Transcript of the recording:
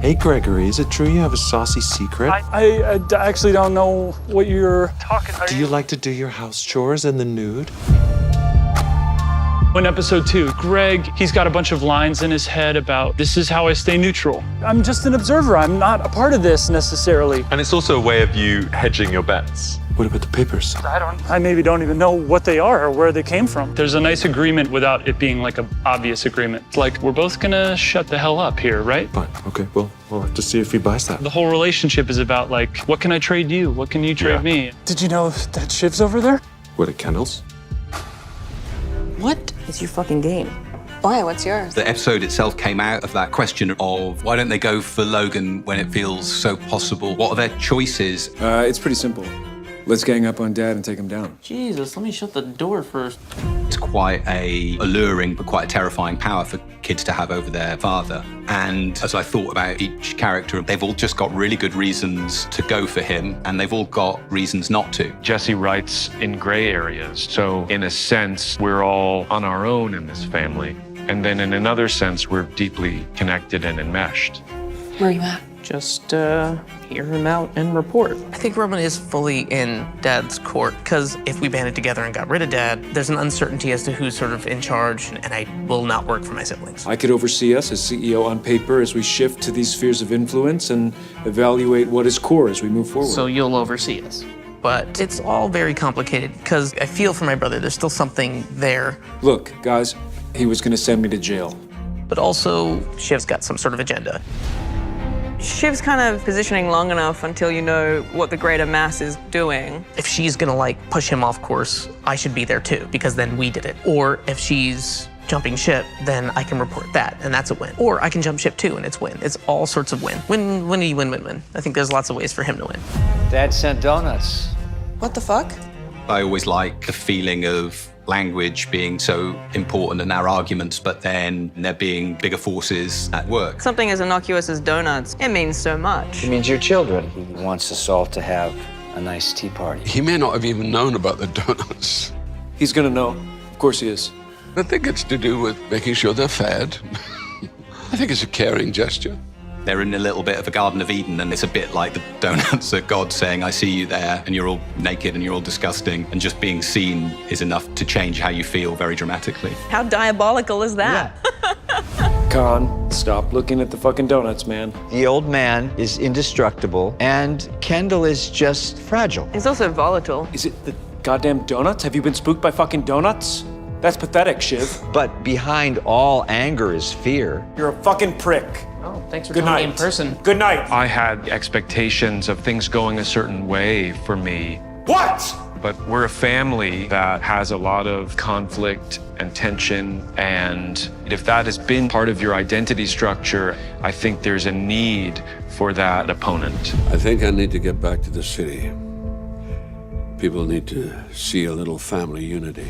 Hey, Gregory, is it true you have a saucy secret? I actually don't know what you're talking about. Do you like to do your house chores in the nude? In episode 2, Greg, he's got a bunch of lines in his head about this is how I stay neutral. I'm just an observer. I'm not a part of this necessarily. And it's also a way of you hedging your bets. What about the papers? I maybe don't even know what they are or where they came from. There's a nice agreement without it being like an obvious agreement. It's like, we're both gonna shut the hell up here, right? Fine, okay, well, we'll have to see if he buys that. The whole relationship is about like, what can I trade you? What can you trade me? Did you know that Shiv's over there? What, at Kendall's? What is your fucking game? Why? What's yours? The episode itself came out of that question of why don't they go for Logan when it feels so possible? What are their choices? It's pretty simple. Let's gang up on Dad and take him down. Jesus, let me shut the door first. It's quite a alluring but quite a terrifying power for kids to have over their father. And as I thought about each character, they've all just got really good reasons to go for him, and they've all got reasons not to. Jesse writes in gray areas. So in a sense, we're all on our own in this family. And then in another sense, we're deeply connected and enmeshed. Where are you at? Just hear him out and report. I think Roman is fully in Dad's court, because if we banded together and got rid of Dad, there's an uncertainty as to who's sort of in charge, and I will not work for my siblings. I could oversee us as CEO on paper as we shift to these spheres of influence and evaluate what is core as we move forward. So you'll oversee us. But it's all very complicated, because I feel for my brother, there's still something there. Look, guys, he was gonna send me to jail. But also, Shiv's got some sort of agenda. Shiv's kind of positioning long enough until you know what the greater mass is doing. If she's gonna like push him off course, I should be there too, because then we did it. Or if she's jumping ship, then I can report that, and that's a win. Or I can jump ship too, and it's win. It's all sorts of win. Win, win, win, win, win. I think there's lots of ways for him to win. Dad sent donuts. What the fuck? I always like the feeling of language being so important in our arguments, but then there being bigger forces at work. Something as innocuous as donuts, it means so much. It means your children. He wants us all to have a nice tea party. He may not have even known about the donuts. He's gonna know. Of course he is. I think it's to do with making sure they're fed. I think it's a caring gesture. They're in a little bit of a Garden of Eden, and it's a bit like the donuts are God saying, I see you there, and you're all naked and you're all disgusting, and just being seen is enough to change how you feel very dramatically. How diabolical is that? Con, stop looking at the fucking donuts, man. The old man is indestructible, and Kendall is just fragile. He's also volatile. Is it the goddamn donuts? Have you been spooked by fucking donuts? That's pathetic, Shiv. But behind all anger is fear. You're a fucking prick. Oh, thanks for Good telling me night. in person. Good night. I had expectations of things going a certain way for me. What? But we're a family that has a lot of conflict and tension, and if that has been part of your identity structure, I think there's a need for that opponent. I think I need to get back to the city. People need to see a little family unity.